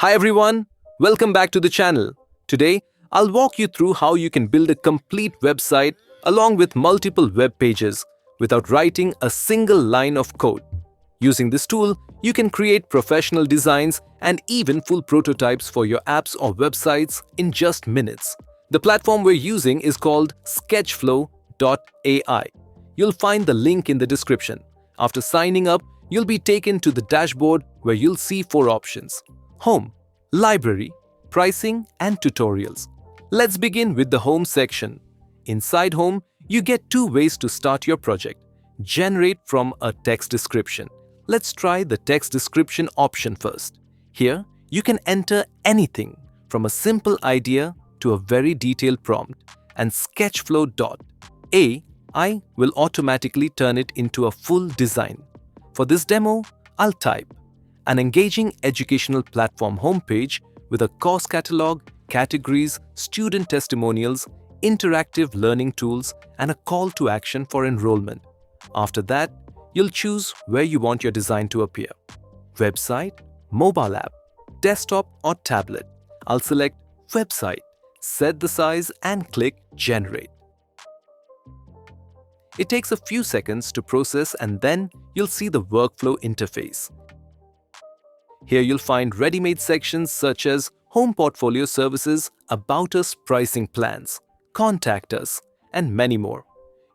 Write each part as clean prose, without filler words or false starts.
Hi everyone, welcome back to the channel. Today, I'll walk you through how you can build a complete website along with multiple web pages without writing a single line of code. Using this tool, you can create professional designs and even full prototypes for your apps or websites in just minutes. The platform we're using is called Sketchflow AI. You'll find the link in the description. After signing up, you'll be taken to the dashboard where you'll see 4 options: Home, Library, Pricing, and Tutorials. Let's begin with the Home section. Inside Home, you get 2 ways to start your project. Generate from a text description. Let's try the text description option first. Here, you can enter anything from a simple idea to a very detailed prompt, and Sketchflow AI will automatically turn it into a full design. For this demo, I'll type an engaging educational platform homepage with a course catalog, categories, student testimonials, interactive learning tools, and a call to action for enrollment. After that, you'll choose where you want your design to appear: website, mobile app, desktop, or tablet. I'll select website, set the size, and click generate. It takes a few seconds to process, and then you'll see the workflow interface. Here you'll find ready-made sections such as Home Portfolio Services, About Us, Pricing Plans, Contact Us, and many more.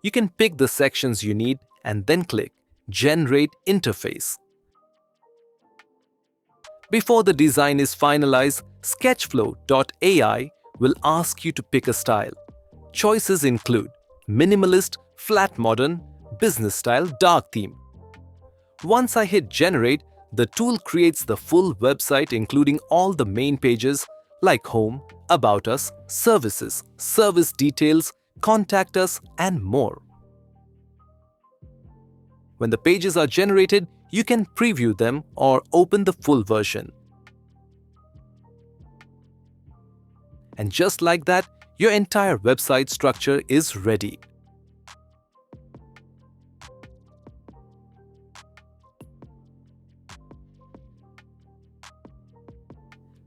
You can pick the sections you need and then click Generate Interface. Before the design is finalized, Sketchflow AI will ask you to pick a style. Choices include minimalist, flat modern, business style, dark theme. Once I hit Generate, the tool creates the full website including all the main pages like Home, About Us, Services, Service Details, Contact Us, and more. When the pages are generated, you can preview them or open the full version. And just like that, your entire website structure is ready.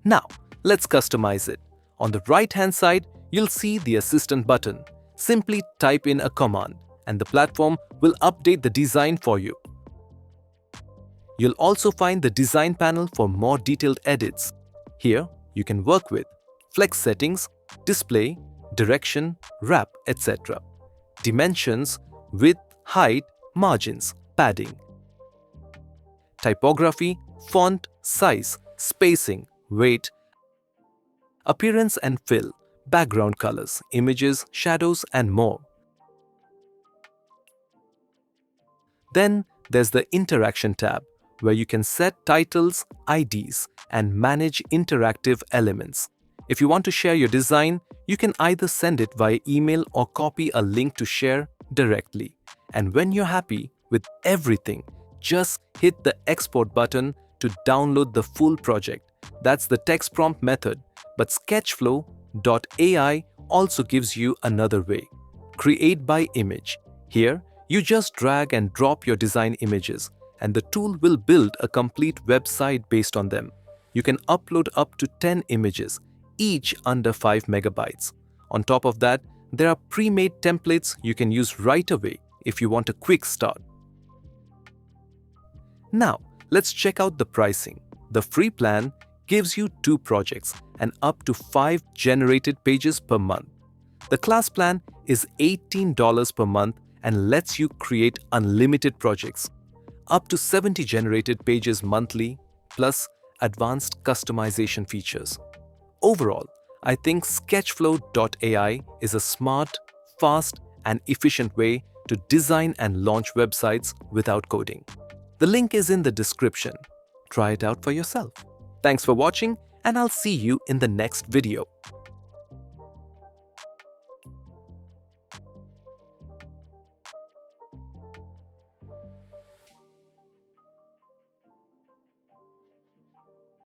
Now, let's customize it. On the right-hand side, you'll see the Assistant button. Simply type in a command, and the platform will update the design for you. You'll also find the Design panel for more detailed edits. Here, you can work with Flex settings, display, direction, wrap, etc. Dimensions, width, height, margins, padding. Typography, font, size, spacing, weight, appearance and fill, background colors, images, shadows, and more. Then there's the Interaction tab, where you can set titles, IDs, and manage interactive elements. If you want to share your design, you can either send it via email or copy a link to share directly. And when you're happy with everything, just hit the Export button to download the full project. That's the text prompt method, but Sketchflow AI also gives you another way: Create by Image. Here, you just drag and drop your design images, and the tool will build a complete website based on them. You can upload up to 10 images, each under 5 megabytes. On top of that, there are pre-made templates you can use right away if you want a quick start. Now, let's check out the pricing. The free plan gives you 2 projects and up to 5 generated pages per month. The class plan is $18 per month and lets you create unlimited projects, up to 70 generated pages monthly, plus advanced customization features. Overall, I think Sketchflow AI is a smart, fast, and efficient way to design and launch websites without coding. The link is in the description. Try it out for yourself. Thanks for watching, and I'll see you in the next video.